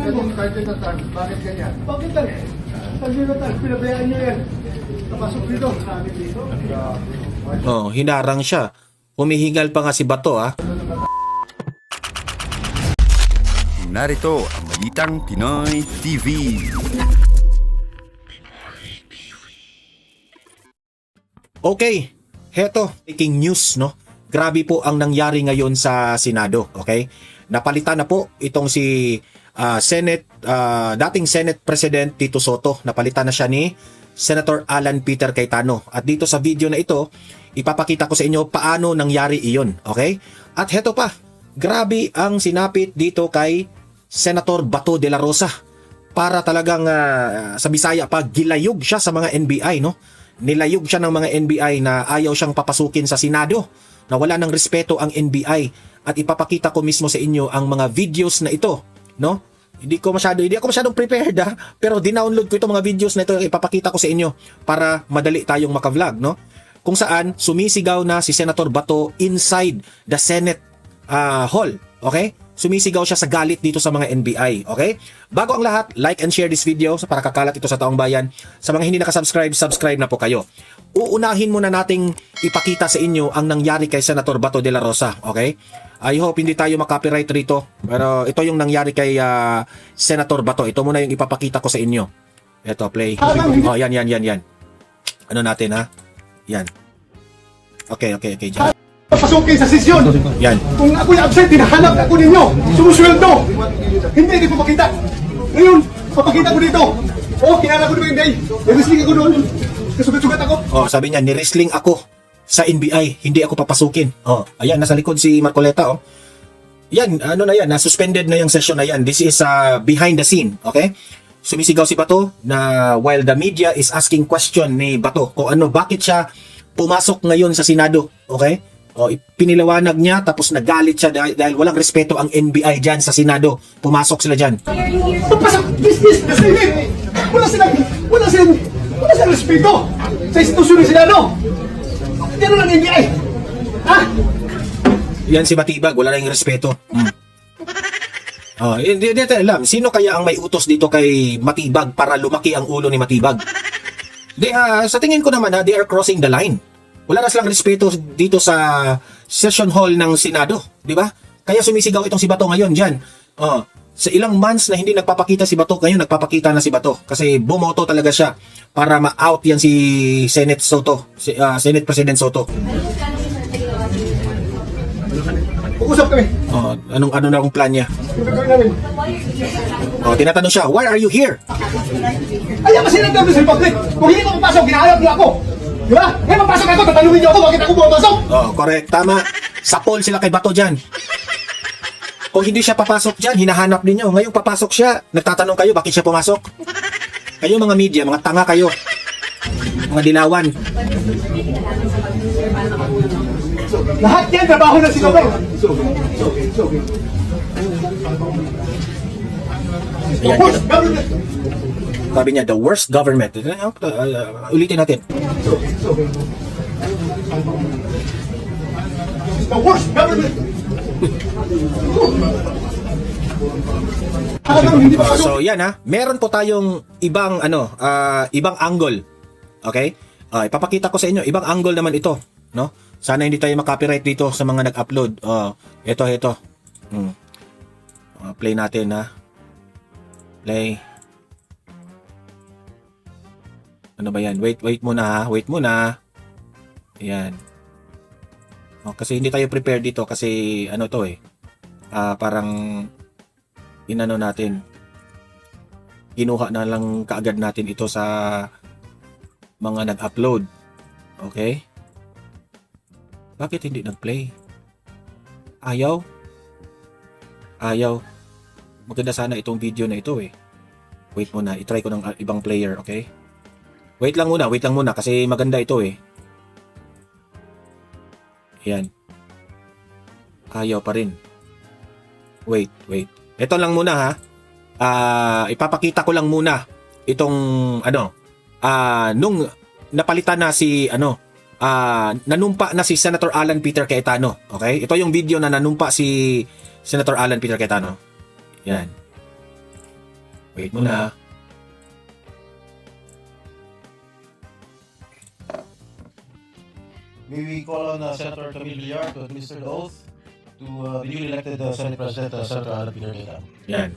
Bakit ganyan? Bakit lang? Pag-inutan, pinabayaan nyo yan. Napasok dito. Oh, hinarang siya. Humihingal pa nga si Bato, ah. Narito ang Balitang Pinoy TV. Okay, heto, breaking news, no? Grabe po ang nangyari ngayon sa Senado, okay? Napalitan na po itong si dating Senate President Tito Soto. Napalitan na siya ni Senator Alan Peter Cayetano. At dito sa video na ito, ipapakita ko sa inyo paano nangyari iyon, okay? At heto pa, grabe ang sinapit dito kay Senator Bato de la Rosa para talagang sa Bisaya pa gilayog siya sa mga NBI, no? Nilayog siya ng mga NBI na ayaw siyang papasukin sa Senado, na wala ng respeto ang NBI, at ipapakita ko mismo sa inyo ang mga videos na ito, no? Hindi ako masyadong prepared, pero dinownload ko itong mga videos na ito, ipapakita ko sa inyo para madali tayong maka-vlog, no? Kung saan sumisigaw na si Senator Bato inside the Senate hall, okay? Sumisigaw siya sa galit dito sa mga NBI, okay? Bago ang lahat, like and share this video para kakalat ito sa taong bayan. Sa mga hindi nakasubscribe, subscribe na po kayo. Uunahin muna nating ipakita sa inyo ang nangyari kay Senator Bato de la Rosa, okay? I hope hindi tayo makopyright rito, pero ito yung nangyari kay Senator Bato. Ito muna yung ipapakita ko sa inyo. Ito, play. Oh, yan. Ano natin, ha? Yan. Okay, dyan. Papasukin sa sesyon. Yan. Kung ako'y absent, hinahanap ako ninyo. Sumusweldo. Hindi ko makita. Ngayon, papakita ko dito. Oh, kinala ko naman yung day. Nag-wrestling ako doon. Kasugat-sugat ako. Oh, sabi niya, ni-wrestling ako sa NBI, hindi ako papasukin. Oh, ayan, nasa likod si Marcoleta, oh. Yan, ano na yan, na-suspended na yung session na yan. This is behind the scene, okay? Sumisigaw si Bato na while the media is asking question ni Bato kung ano, bakit siya pumasok ngayon sa Senado, okay? O, pinilawanag niya, tapos nagalit siya dahil walang respeto ang NBI dyan sa Senado. Pumasok sila dyan. Papasok! Business! Wala silang respeto sa institusyon ng Senado. Yan lang NBI. Ha? Yan si Matibag, wala nang respeto. Oh, hindi natin alam, sino kaya ang may utos dito kay Matibag para lumaki ang ulo ni Matibag? Sa tingin ko naman, they are crossing the line. Wala na silang respeto dito sa session hall ng Senado, di ba? Kaya sumisigaw itong si Bato ngayon dyan. Sa ilang months na hindi nagpapakita si Bato, ngayon nagpapakita na si Bato kasi bumoto talaga siya para ma-out yan si Senate Soto, Senate President Soto. Uusap kami. Ano na ang plan niya? Gagawin namin. Tinatanong siya, why are you here? Ayaw kasi nagdami sa public. Kung hindi ko papasok, ginahanap niyo ako. Di ba? Ngayon papasok ako, tatanungin niyo ako, bakit ako pumapasok? Correct, tama. Sa poll sila kay Bato dyan. Kung hindi siya papasok dyan, hinahanap ninyo. Ngayon papasok siya, nagtatanong kayo, bakit siya pumasok? Kayo mga media, mga tanga kayo. Mga dilawan. Lahat yan, trabaho na si Kapay. Ayan, Government. sabi niya, the worst government. Ulitin natin. The worst government. So yan, meron po tayong ibang ibang angle. Okay? Ipapakita ko sa inyo, ibang angle naman ito, no? Sana hindi tayo makopyright dito sa mga nag-upload. Ito. Play natin, Play. Ano ba yan? Wait muna, Wait muna. Ayan. Kasi hindi tayo prepared dito kasi ano to parang inano natin. Kinuha na lang kaagad natin ito sa mga nag-upload. Okay? Bakit hindi nag-play? Ayaw? Maganda sana itong video na ito Wait muna, itry ko ng ibang player, okay? Wait lang muna kasi maganda ito Ayan. Ayaw pa rin. Wait. Ito lang muna ipapakita ko lang muna itong nung napalitan na si nanumpa na si Senator Alan Peter Cayetano. Okay? Ito yung video na nanumpa si Senator Alan Peter Cayetano. Yan. Wait muna. May we call on Senator Camille Villar to administer the oath to the newly elected Senate President, Senator Alan Peter Cayetano. Yan.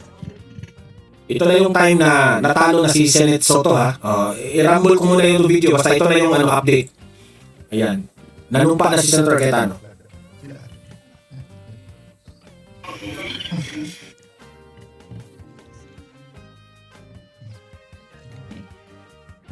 Ito na yung time na natalo na si Senate Soto ha. I-rumble ko muna yung video basta ito na yung update. Ayan. Nanumpa na si Senator Cayetano.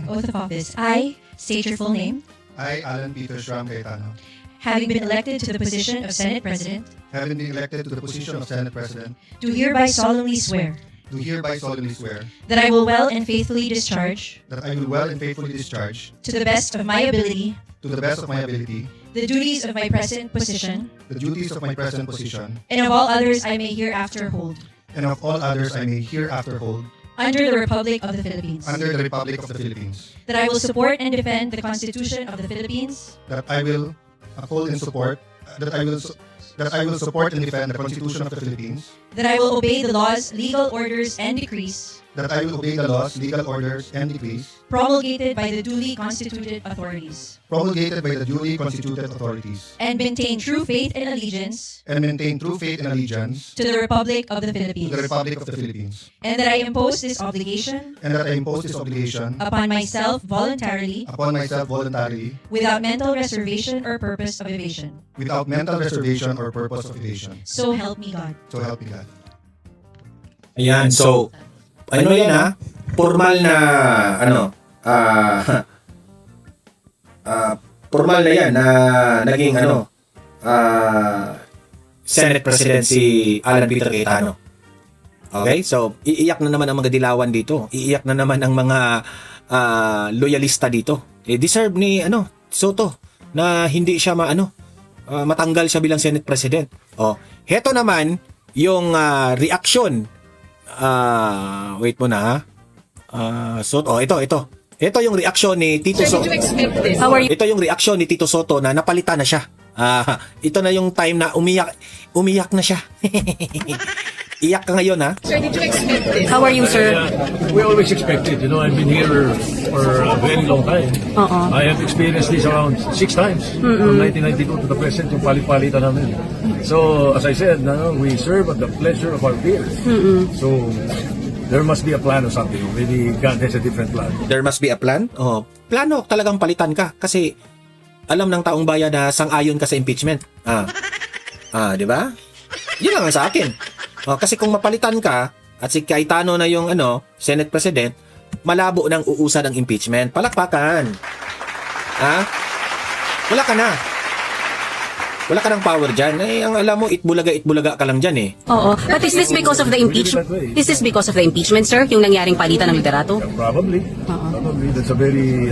Oath of office. I state your full name. I, Alan Peter Schramm Cayetano, Having been elected to the position of Senate President, having been elected to the position of Senate President, do hereby solemnly swear do hereby solemnly swear that I will well and faithfully discharge, that I will well and faithfully discharge, to the best of my ability, to the best of my ability, the duties of my present position, the duties of my present position, and of all others I may hereafter hold, and of all others I may hereafter hold, under the Republic of the Philippines. under the Republic of the Philippines, That I will support and defend the Constitution of the Philippines, that I will uphold and support, that I will support and defend the Constitution of the Philippines, that I will obey the laws, legal orders, and decrees that I will obey the laws, legal orders, and decrees promulgated by the duly constituted authorities, promulgated by the duly constituted authorities, and maintain true faith and allegiance and maintain true faith and allegiance to the Republic of the to Philippines, the Republic of the Philippines, and that I impose this obligation and that I impose this obligation upon myself voluntarily, upon myself voluntarily, without mental reservation or purpose of evasion. without mental reservation or purpose of evasion. So help me God. So help me God. Ayan, so ano yan ha? Formal na formal na yan na naging Senate President si Alan Peter Cayetano. Okay? So, iiyak na naman ang mga dilawan dito. Iiyak na naman ang mga loyalista dito. Deserve ni Soto na hindi siya matanggal siya bilang Senate President. Heto naman yung reaksyon. Wait mo na ha. Soto, ito. Ito yung reaksyon ni Tito Soto. Ito yung reaksyon ni Tito Soto na napalitan na siya. Ito na yung time na umiyak na siya. Iyak ka ngayon ha. Sir, did you expect this? How are you, sir? We always expect it. I've been here for a very long time. I have experienced this around 6 times. From 1992 to the present, yung palit-palitan namin. So, as I said, we serve at the pleasure of our peers. So, there must be a plan or something. Maybe God has a different plan. There must be a plan. Plano talagang palitan ka kasi alam ng taong bayan na sang-ayon ka sa impeachment. Di ba? Yun lang ang sa akin. Kasi kung mapalitan ka at si Cayetano na yung Senate President, malabo nang uusad ang impeachment. Palakpakan. Wala ka na. Wala ka ng power dyan. Ang alam mo, itbulaga ka lang dyan eh. Oo. But is this because of the impeachment? Is this because of the impeachment, sir? Yung nangyaring palitan ng liderato? Probably. Probably. That's a very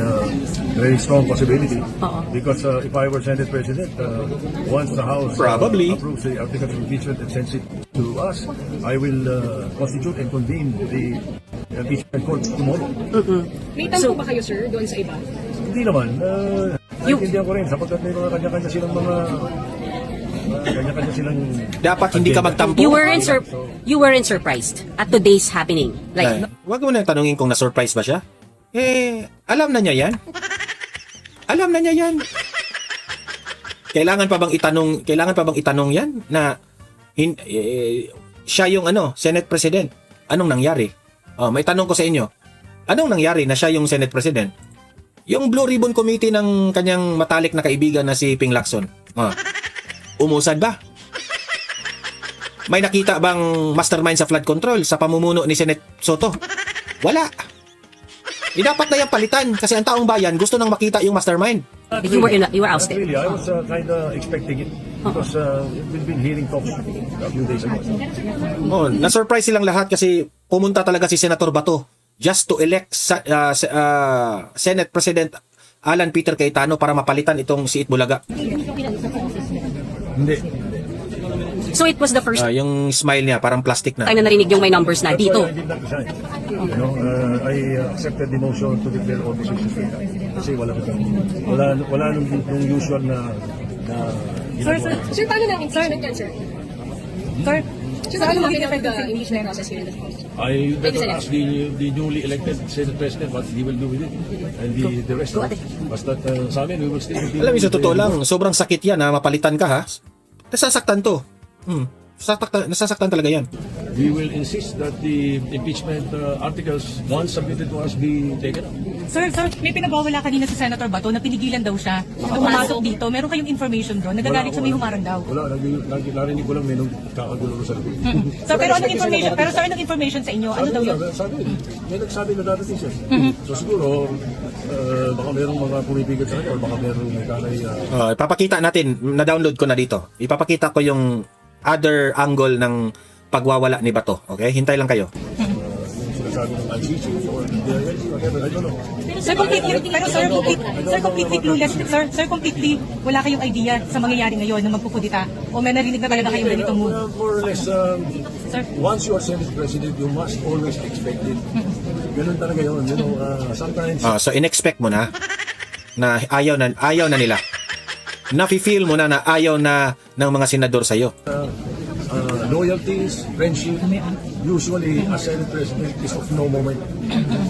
strong possibility. Because if I were Senate President, once the House approves the articles of impeachment and sends it to us, I will constitute and convene the impeachment court tomorrow. May tanong ba kayo, sir, doon sa iba? Hindi naman. Naiintindihan ko rin sapagkat may mga kanya-kanya silang Dapat hindi ka magtampo. You weren't surprised at today's happening. Like, Wag mo nang tanungin kung na-surprise ba siya. Alam na niya yan. Alam na niya yan. Kailangan pa bang itanong yan na siya yung Senate President? Anong nangyari? May tanong ko sa inyo. Anong nangyari na siya yung Senate President? Yung Blue Ribbon Committee ng kanyang matalik na kaibigan na si Ping Lacson. Umusad ba? May nakita bang mastermind sa flood control sa pamumuno ni Senate Soto? Wala. Dapat na yung palitan kasi ang taong bayan gusto nang makita yung mastermind. you were ousted. Really, I was kind of expecting it because we've been hearing talks a few days ago. Na-surprise silang lahat kasi pumunta talaga si Senator Bato just to elect Senate President Alan Peter Cayetano para mapalitan itong si Itbulaga. Hindi. So it was the first Yung smile niya parang plastic na. time na narinig yung may numbers na dito. I did not resign. I accepted the motion to declare all positions vacant. Kasi wala nung usual na Sir, paano na impeachment yan, sir? Sir, So, ano magiging effect ng impeachment process here in the House? I better ask the newly elected Senate President what he will do with it. And the rest. Basta sa amin, we will stay. Alam mo, sa totoo lang, sobrang sakit yan ha, mapalitan ka ha. Nasasaktan to. Nasasaktan talaga yan. We will insist that the impeachment articles once submitted to us be taken up. Sir, may pinabawala kanina sa Senator Bato na pinigilan daw siya. Pumasok dito, meron kayong information doon, nagagalit siya, may humarang daw. Wala, narinig ko lang may nung kakagulo sa likod. Sir, pero anong information? Pero sir, anong information sa inyo? Ano daw yun? May nagsabi na dadating siya. So siguro, baka merong mga pumipigil sa kanya or baka merong may kalay. Ipapakita natin, na-download ko na dito. Ipapakita ko yung other angle ng pagwawala ni Bato. Okay? Hintay lang kayo. Sinasabi ng ICC or DILG, whatever, I don't know. Sir, completely clueless. Sir, completely wala kayong idea sa mangyayari ngayon na magpupudita. O may narinig na talaga kayong ganitong move? More or less, once you are Senate President, you must always expect it. Ganun talaga yun. You know, sometimes... So, in-expect mo na ayaw na nila. Nafi-feel mo na ayaw na ng mga senador sa'yo. Loyalties, friendship, usually a Senate President is of no moment.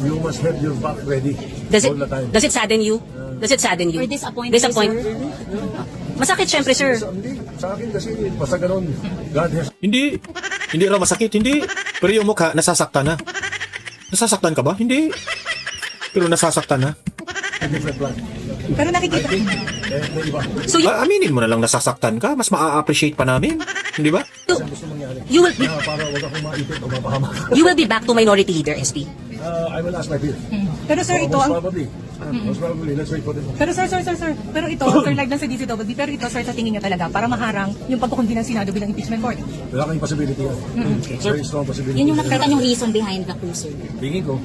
You must have your back ready all the time. Does it sadden you? Does it sadden you? Or disappointed, sir? Masakit syempre, sir. Hindi, sa akin kasi basta ganun. God has... Hindi raw masakit, hindi. Pero yung mukha, nasasaktan na. Nasasaktan ka ba? Hindi. Pero nasasaktan na. a different plan. Pero nakikita. So aminin mo na lang nasasaktan ka, mas maa-appreciate pa namin, di ba? You will be back to minority leader, SP. I will ask my peers. Pero sir, ito ang... Most probably, let's wait for them. Pero sir. Pero ito, sir, live lang sa DCWB. Pero ito, sir, sa tingin niya talaga, para maharang yung pagkukundi ng Senado bilang impeachment court. Wala kang possibility yan. Very strong possibility. Yun yung nakita yung reason behind the coup, sir. Tingin ko.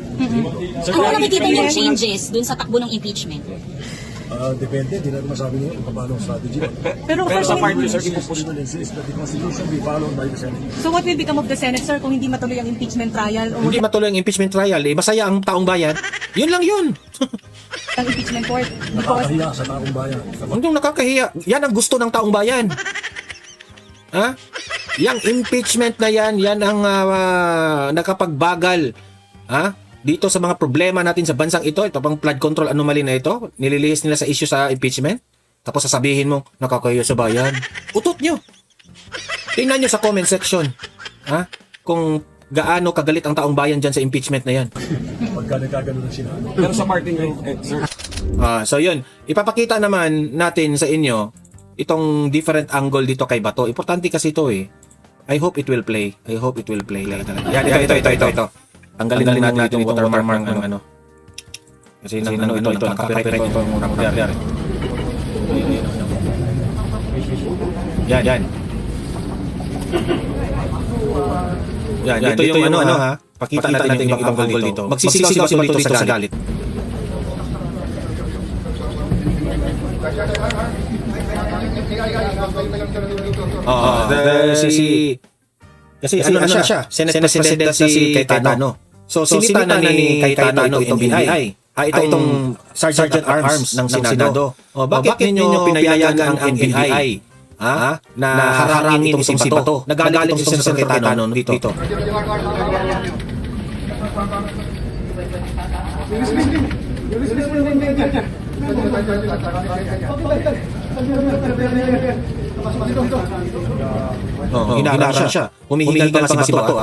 Ano nakikita niyong changes dun sa takbo ng impeachment? Depende, di natin masabi niyo kung paano ang strategy. Pero sa part we will insist that the Constitution be followed by the Senate. So what will become of the Senate, sir, kung hindi matuloy ang impeachment trial? O Hindi matuloy ang impeachment trial, masaya ang taong bayan. Yun lang yun. ang impeachment court? Nakakahiya sa taong bayan. Hindi nakakahiya. Yan ang gusto ng taong bayan. Ha? Yang impeachment na yan ang nakapagbagal. Ha? Dito sa mga problema natin sa bansang ito pang flood control anomaly na ito, nililihis nila sa issue sa impeachment. Tapos sasabihin mo, nakakahiya sa bayan. Utot nyo. Tingnan nyo sa comment section. Ha? Kung gaano kagalit ang taong bayan dyan sa impeachment na yan. Pagka nagkagano ng Senado. Pero sa parting sir. So yun, ipapakita naman natin sa inyo itong different angle dito kay Bato. Importante kasi ito eh. I hope it will play. Yan, ito. Tanggalin din natin itong watermark ng ano. Kasi ito, nakaka-copyright ito ang unang nangyari. Yan. Ito yung ano ha. Pakita natin yung ibang angle dito. Magsisigaw si Bato dito sa galit. Kasi ano siya? Senate President si Cayetano. So sinita na ni Cayetano itong BI. Itong Sergeant Arms ng Senado. Bakit ninyo pinayagan ang NBI? Na harangin itong si Bato? Nagagalit si Senator Cayetano dito. Hinaharang siya. Humihingal pa nga si Bato.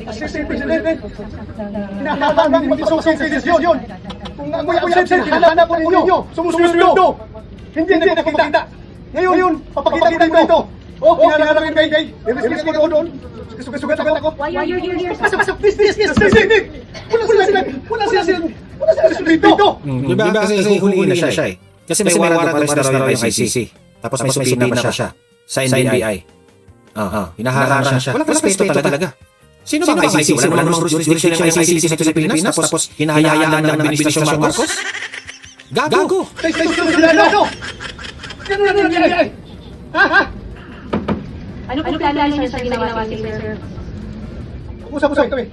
Assistant President, hinahalang yung mag-associate sa desisyon. Kung ako'y absent, hinahanap ko ninyo, sumusunod. Hindi nakikita. Ngayon, papakita ko dito. Hinahalang kay Iris ko doon. Sugat ako. Why are you here, sir? Pasok, this. Wala sila dito. Diba kasi huhulihin na siya eh. Kasi may warrant of arrest na raw yung ICC. Tapos may subpoena pa siya sa NBI. Hinaharang siya. Walang respeto talaga. Sino ba ang ICC? Wala namang jurisdiction ng ICC sa Pilipinas. Tapos hinahayaan lang ng Administrasyon Marcos. Gago! Ano po plano niyo sa ginawa ni sir? Usap-usap kami.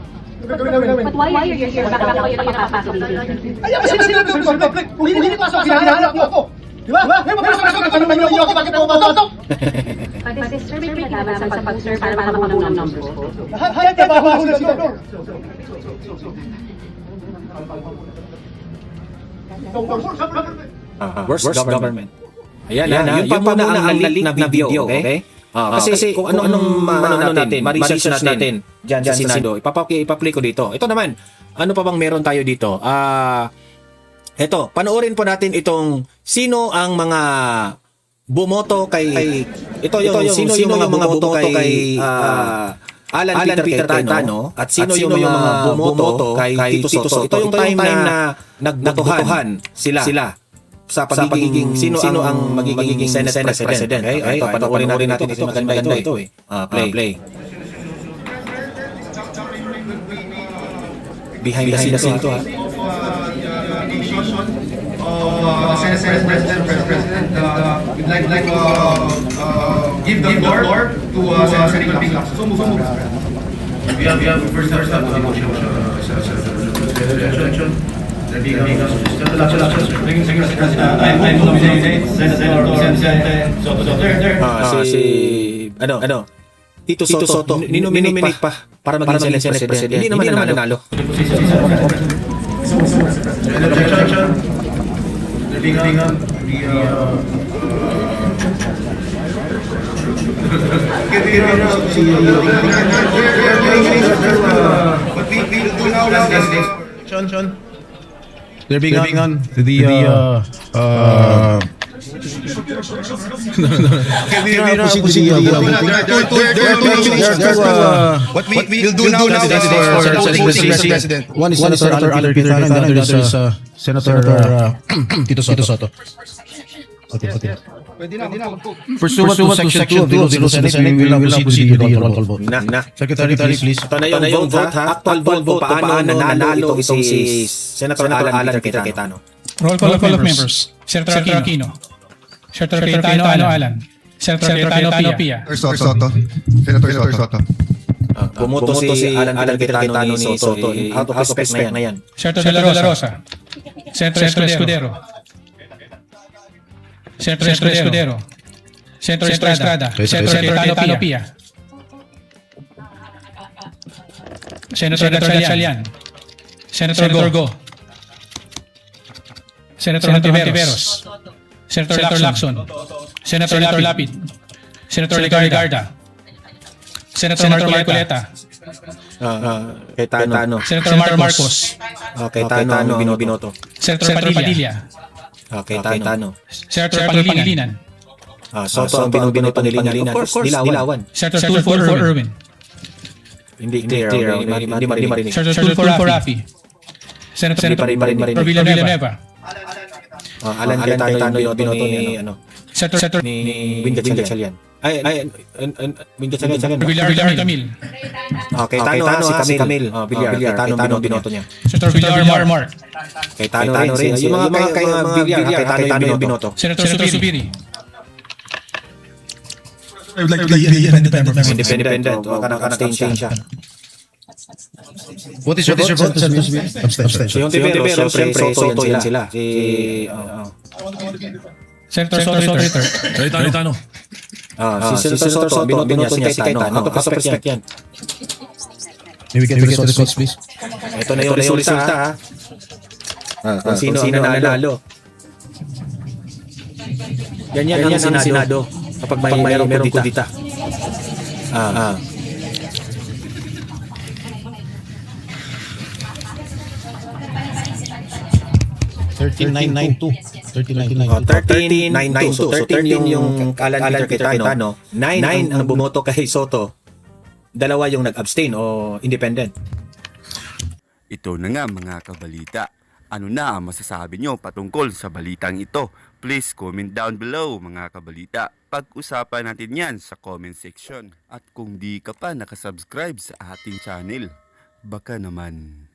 Gagawin namin. But why are you here? Bakit po kayo nakapasok dito? Ay, kasi sinabi ko sa public. Kung hindi pasok, hinahanap mo ako. Di ba? Ngayon, pasok, tanong naman ako, bakit ako pasok? Pati sir, may pinaglaban sa pag-sir para makuha ng numbers po. Hayat ka ba ako sa senador? Worst government. Ayan, yun pa muna ang leak na video, okay? Kasi kung anong natin, ma-research natin dyan sa Senado, ipaplay ko dito. Ito naman, ano pa bang meron tayo dito? Ito, panoorin po natin itong sino ang mga bumoto kay ito yung sino yung mga bumoto kay Alan Peter Cayetano at sino yung mga bumoto kay Tito Soto. Ito yung time na nagbotohan sila sa pagiging sino ang magiging Senate President. Okay? Panoorin natin ito. Maganda ito eh. Play. Behind the scenes ito ha. Senate President, we'd like give the floor to Senator Nicolas Pilar. So move. We have first up the motion Tito Soto, ninominik pa para maging Senate President. Hindi naman nanalo. Sean. They're being on to the what we will do now is for President. one is Senator Alan Peter Cayetano, and the other is Senator Tito Soto. Okay. Pursuant to Section 2 of the Rules of the Senate, we will now proceed with the roll call vote. Secretary, please. Ito na yung vote ha. Actual vote paano nanalo itong si Senator Alan Peter Cayetano. Roll call of members. Senator Aquino. Senator Cayetano Alan. Senator Cayetano Pia. Senator Soto. Bumoto si Alan Peter Cayetano ni Soto. Out of respect na yan. Senator De La Rosa. Senator Escudero. Senator Escudero. Senator Estrada. Senator Cayetano Pia. Senator Gatchalian. Senator Go. Senator Hontiveros. Senator Lacson. Senator Lapid. Senator Legarda. Senator Marcoleta. Cayetano. Senator Marcos. Cayetano binoto. Senator Padilla. Cayetano. Senator Pangilinan. Soto ang binoto ni Pangilinan. Of course, Dilawan. Senator Tulfo Erwin. Hindi clear. Hindi marinig. Senator Tulfo Rafi. Senator Villanueva. Alan Cayetano yung binoto ni Senator Win Gatchalian. Win Gatchalian. Villar Camil. Cayetano si Camil. Cayetano binoto niya. Senator Villar Mark. Cayetano rin. Yung mga Villar, Cayetano yung binoto. Senator Subiri. I would like to be independent member. Independent. Kanang-kanang siya. What is your vote? Yung Tiberos, siyempre, Soto yan sila. Senator Soto. Cayetano. Si Senator Soto, binoto niya si Cayetano. Out of respect yan. May we get the results, please. Ito na yung resulta ha. Kung sino ang nanalo. Yan ang Senado. Kapag mayroong kudita. 13-9-2. So 13 yung Alan Peter Cayetano, 9 ang bumoto kay Soto, 2 yung nag-abstain o independent. Ito na nga mga kabalita. Ano na ang masasabi nyo patungkol sa balitang ito? Please comment down below mga kabalita. Pag-usapan natin yan sa comment section. At kung di ka pa nakasubscribe sa ating channel, baka naman